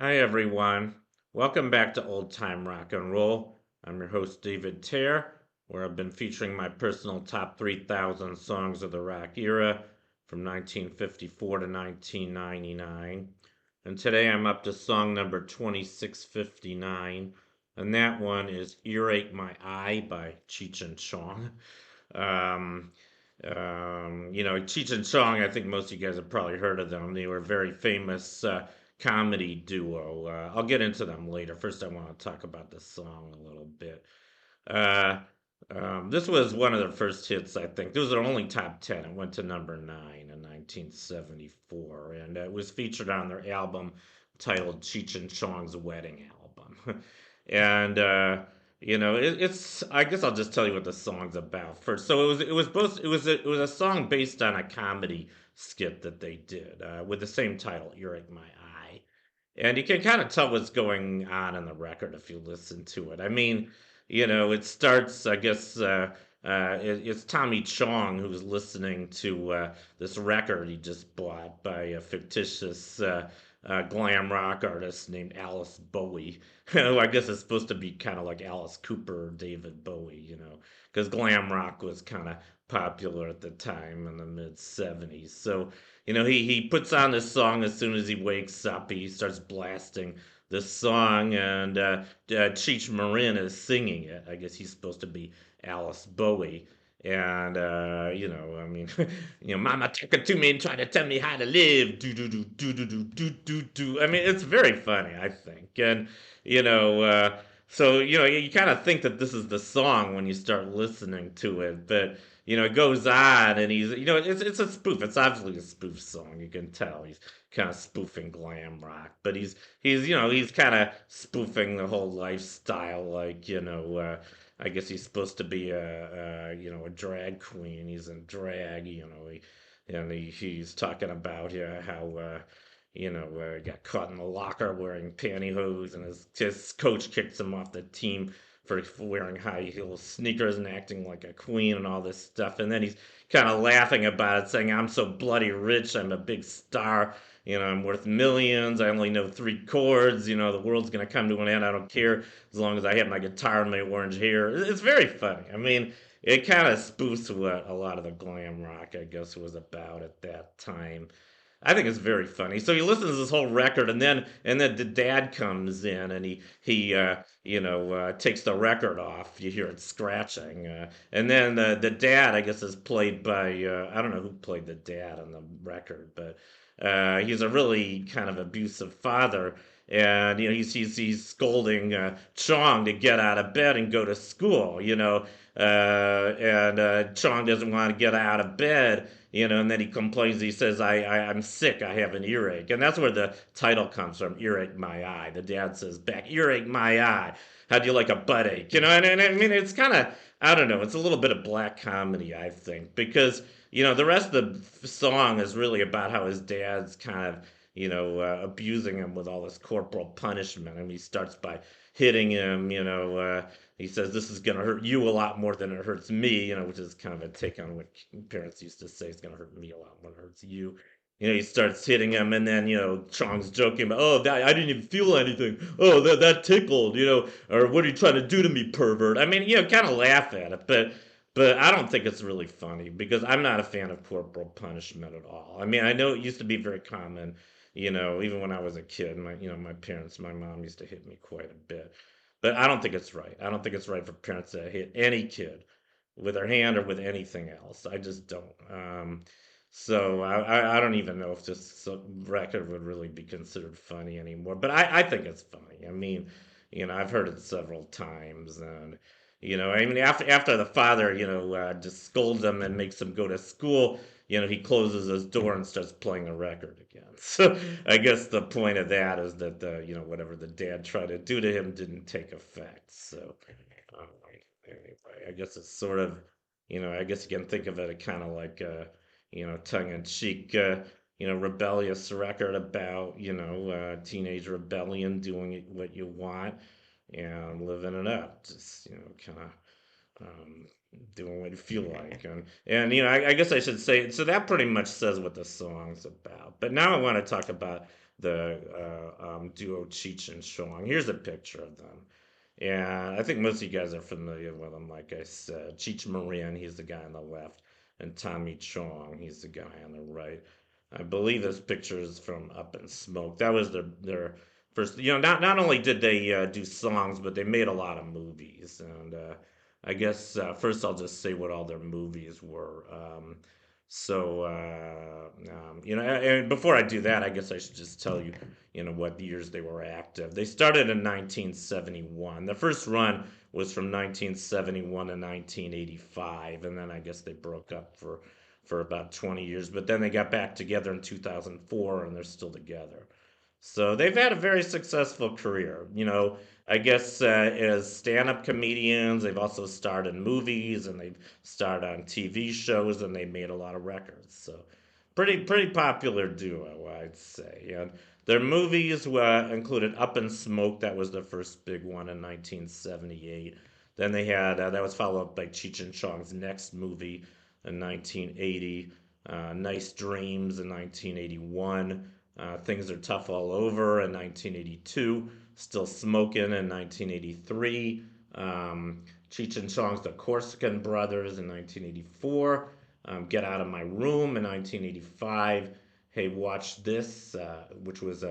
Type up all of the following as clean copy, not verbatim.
Hi, everyone. Welcome back to Old Time Rock and Roll. I'm your host, David Tear, where I've been featuring my personal top 3,000 songs of the rock era from 1954 to 1999. And today I'm up to song number 2659, and that one is Earache My Eye by Cheech and Chong. Um, Cheech and Chong, I think most of you guys have probably heard of them. They were a very famous comedy duo. I'll get into them later. First, I want to talk about the song a little bit. Uh, this was one of their first hits, I think. This was their only top 10. It went to number 9 in 1974, and it was featured on their album titled Cheech and Chong's Wedding Album. and it's. I guess I'll just tell you what the song's about first. So it was a song based on a comedy skit that they did with the same title, "Earache My Eye." And you can kind of tell what's going on in the record if you listen to it. I mean, it starts, I guess, it's Tommy Chong who's listening to this record he just bought by a fictitious glam rock artist named Alice Bowie. Who I guess is supposed to be kind of like Alice Cooper or David Bowie, because glam rock was kind of popular at the time in the mid 70s. So, he puts on this song as soon as he wakes up. He starts blasting this song, and Cheech Marin is singing it. I guess he's supposed to be Alice Bowie. And I mean, Mama talking to me and trying to tell me how to live. Do do do do do do do do do. I mean, it's very funny, I think, and you know, so you kind of think that this is the song when you start listening to it, but it goes on, and it's a spoof. It's obviously a spoof song. You can tell he's kind of spoofing glam rock, but he's kind of spoofing the whole lifestyle. Like I guess he's supposed to be a drag queen. He's in drag. He's talking about how. Got caught in the locker wearing pantyhose, and his coach kicks him off the team for wearing high heel sneakers and acting like a queen and all this stuff. And then he's kind of laughing about it, saying, "I'm so bloody rich. I'm a big star. I'm worth millions. I only know 3 chords. The world's gonna come to an end. I don't care as long as I have my guitar and my orange hair." It's very funny. I mean, it kind of spoofs what a lot of the glam rock, I guess, was about at that time. I think it's very funny. So he listens to this whole record, and then the dad comes in, and he takes the record off. You hear it scratching, and then the dad, I guess, is played by I don't know who played the dad on the record, but he's a really kind of abusive father. And he's scolding Chong to get out of bed and go to school. And Chong doesn't want to get out of bed, and then he complains. He says, I'm sick. I have an earache. And that's where the title comes from, Earache My Eye. The dad says back, Earache My Eye. How do you like a butt ache? And I mean, it's kind of, I don't know, it's a little bit of black comedy, I think, because, the rest of the song is really about how his dad's kind of, abusing him with all this corporal punishment. I mean, he starts by hitting him, he says this is going to hurt you a lot more than it hurts me, which is kind of a take on what parents used to say. It's going to hurt me a lot more than it hurts you. He starts hitting him, and then Chong's joking about, oh, I didn't even feel anything. Oh, that tickled, or what are you trying to do to me, pervert? I mean, kind of laugh at it, but I don't think it's really funny because I'm not a fan of corporal punishment at all. I mean, I know it used to be very common, even when I was a kid. My parents, my mom used to hit me quite a bit. But I don't think it's right. I don't think it's right for parents to hit any kid with their hand or with anything else. I just don't. So I don't even know if this record would really be considered funny anymore. But I think it's funny. I mean, I've heard it several times, and I mean, after the father, just scolds him and makes him go to school. He closes his door and starts playing the record again. So I guess the point of that is that whatever the dad tried to do to him didn't take effect. So um, anyway, I guess it's sort of, I guess you can think of it kind of like tongue-in-cheek, rebellious record about teenage rebellion, doing what you want and living it up. Just kind of um, doing what you feel like. And I guess I should say, so that pretty much says what the song's about. But now I want to talk about the duo Cheech and Chong. Here's a picture of them. And I think most of you guys are familiar with them, like I said. Cheech Marin, he's the guy on the left, and Tommy Chong, he's the guy on the right. I believe this picture is from Up in Smoke. That was their first. Not only did they do songs, but they made a lot of movies. And I guess first I'll just say what all their movies were. And before I do that, I guess I should just tell you, what years they were active. They started in 1971. The first run was from 1971 to 1985, and then I guess they broke up for about 20 years. But then they got back together in 2004, and they're still together. So they've had a very successful career. I guess as stand-up comedians, they've also starred in movies and they've starred on TV shows and they made a lot of records. So pretty popular duo, I'd say. And their movies included Up in Smoke. That was their first big one in 1978. Then they had that was followed up by Cheech and Chong's next movie in 1980. Nice Dreams in 1981. Things Are Tough All Over in 1982. Still Smoking in 1983. Cheech and Chong's The Corsican Brothers in 1984. Get Out of My Room in 1985. Hey, Watch This, which was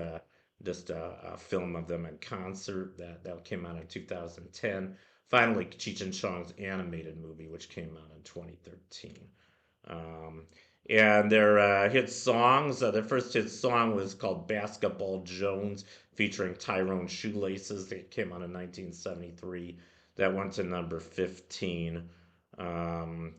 just a film of them in concert that came out in 2010. Finally, Cheech and Chong's animated movie, which came out in 2013. Um, and their hit songs, their first hit song was called Basketball Jones, featuring Tyrone Shoelaces. It came out in 1973. That went to number 15. Um,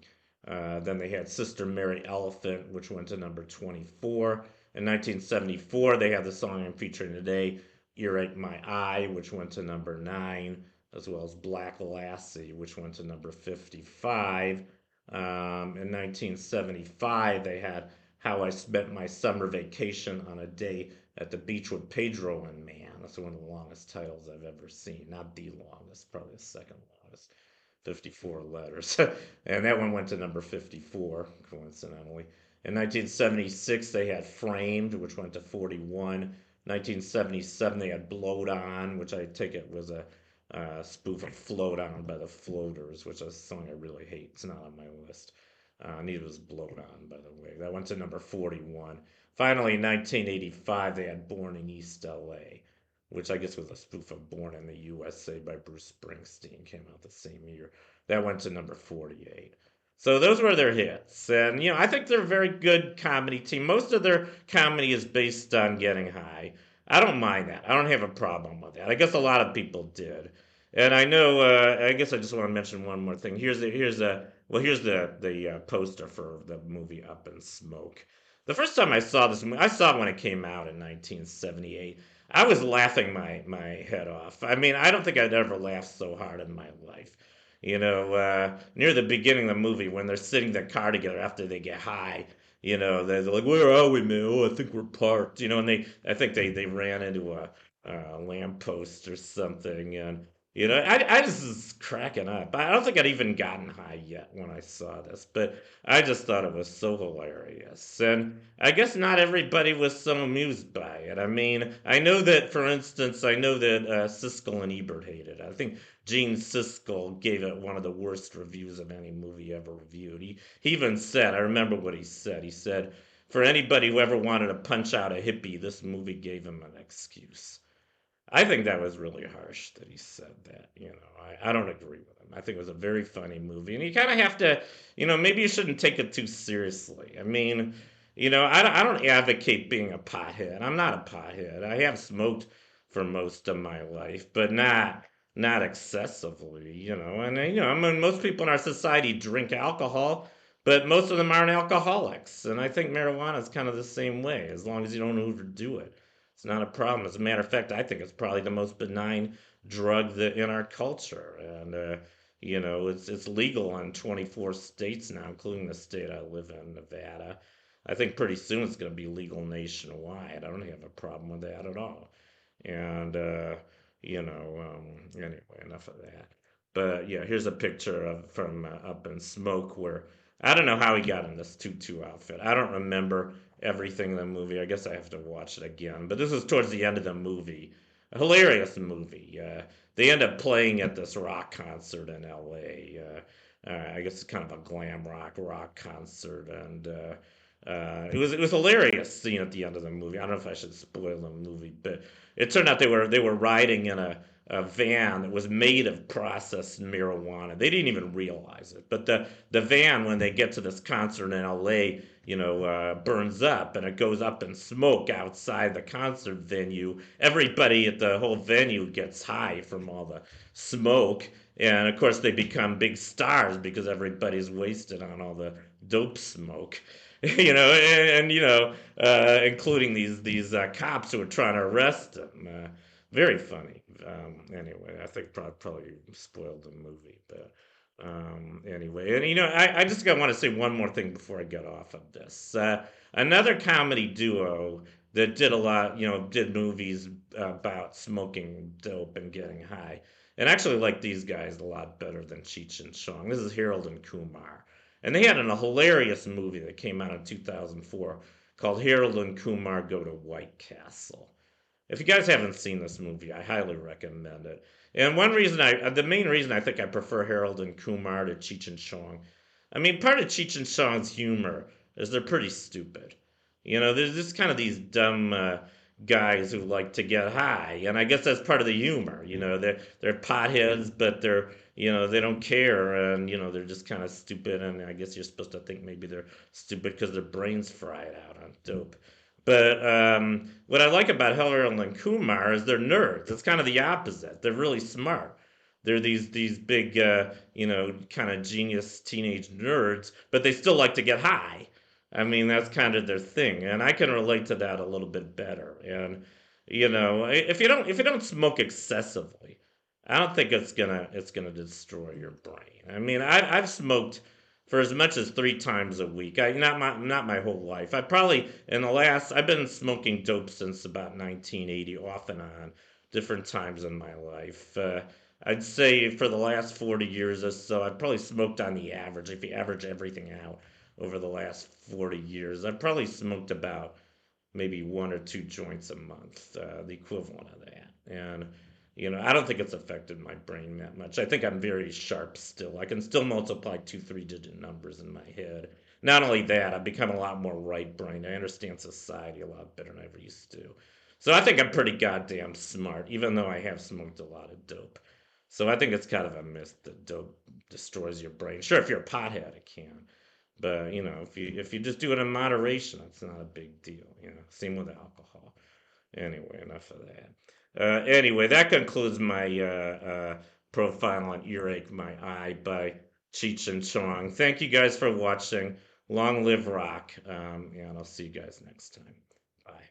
then they had Sister Mary Elephant, which went to number 24. In 1974, they had the song I'm featuring today, Earache My Eye, which went to number 9, as well as Black Lassie, which went to number 55. In 1975, they had How I Spent My Summer Vacation on a Day at the Beach with Pedro and Man. That's one of the longest titles I've ever seen. Not the longest, probably the second longest. 54 letters. And that one went to number 54, coincidentally. In 1976, they had Framed, which went to 41. 1977, they had Blowed On, which I take it was a spoof of Float On by the Floaters, which is a song I really hate. It's not on my list. Neither was Blowed On, by the way. That went to number 41. Finally, in 1985, they had Born in East LA, which I guess was a spoof of Born in the USA by Bruce Springsteen, came out the same year. That went to number 48. So those were their hits. And, I think they're a very good comedy team. Most of their comedy is based on getting high. I don't mind that. I don't have a problem with that. I guess a lot of people did. And I know. I guess I just want to mention one more thing. Here's the poster for the movie Up in Smoke. The first time I saw this movie, I saw it when it came out in 1978. I was laughing my head off. I mean, I don't think I'd ever laughed so hard in my life. Near the beginning of the movie when they're sitting in the car together after they get high, they're like, "Where are we, man? Oh, I think we're parked." And I think they ran into a lamppost or something, and I just was cracking up. I don't think I'd even gotten high yet when I saw this, but I just thought it was so hilarious. And I guess not everybody was so amused by it. I mean, I know that, for instance, I know that Siskel and Ebert hated it. I think Gene Siskel gave it one of the worst reviews of any movie ever reviewed. He even said, I remember what he said. He said, for anybody who ever wanted to punch out a hippie, this movie gave him an excuse. I think that was really harsh that he said that. I don't agree with him. I think it was a very funny movie. And you kind of have to, maybe you shouldn't take it too seriously. I mean, I don't advocate being a pothead. I'm not a pothead. I have smoked for most of my life, but not excessively, And, I mean, most people in our society drink alcohol, but most of them aren't alcoholics. And I think marijuana is kind of the same way, as long as you don't overdo it. It's not a problem. As a matter of fact, I think it's probably the most benign drug in our culture, and it's legal in 24 states now, including the state I live in, Nevada. I think pretty soon it's going to be legal nationwide. I don't have a problem with that at all. And anyway, enough of that. But yeah, here's a picture of from Up in Smoke where I don't know how he got in this tutu outfit. I don't remember. everything in the movie. I guess I have to watch it again. But this is towards the end of the movie. A hilarious movie. They end up playing at this rock concert in L.A. I guess it's kind of a glam rock concert, and it was hilarious scene at the end of the movie. I don't know if I should spoil the movie, but it turned out they were riding in a van that was made of processed marijuana. They didn't even realize it, but the van, when they get to this concert in L.A., burns up, and it goes up in smoke outside the concert venue. Everybody at the whole venue gets high from all the smoke, and of course they become big stars because everybody's wasted on all the dope smoke. Including these cops who are trying to arrest him. Very funny. Anyway, I think probably spoiled the movie, but anyway, and I just want to say one more thing before I get off of this. Another comedy duo that did a lot, did movies about smoking dope and getting high, and actually like these guys a lot better than Cheech and Chong. This is Harold and Kumar, and they had a hilarious movie that came out in 2004 called Harold and Kumar Go to White Castle. If you guys haven't seen this movie, I highly recommend it. And the main reason I think I prefer Harold and Kumar to Cheech and Chong, I mean, part of Cheech and Chong's humor is they're pretty stupid. There's just kind of these dumb guys who like to get high, and I guess that's part of the humor. They're potheads, but they don't care, and they're just kind of stupid. And I guess you're supposed to think maybe they're stupid because their brains fried out on dope. But what I like about Harold and Kumar is they're nerds. It's kind of the opposite. They're really smart. They're these big, kind of genius teenage nerds, but they still like to get high. I mean, that's kind of their thing, and I can relate to that a little bit better. And if you don't smoke excessively, I don't think it's gonna destroy your brain. I mean, I've smoked for as much as 3 times a week. Not my whole life. I've been smoking dope since about 1980, off and on, different times in my life. I'd say for the last 40 years or so, I've probably smoked on the average. If you average everything out over the last 40 years, I've probably smoked about maybe 1 or 2 joints a month, the equivalent of that. And I don't think it's affected my brain that much. I think I'm very sharp still. I can still multiply 2 3-digit numbers in my head. Not only that, I've become a lot more right brained. I understand society a lot better than I ever used to. So I think I'm pretty goddamn smart, even though I have smoked a lot of dope. So I think it's kind of a myth that dope destroys your brain. Sure, if you're a pothead, it can. But if you just do it in moderation, it's not a big deal. Same with alcohol. Anyway, enough of that. Anyway, that concludes my profile on Earache My Eye by Cheech and Chong. Thank you guys for watching. Long live rock. And I'll see you guys next time. Bye.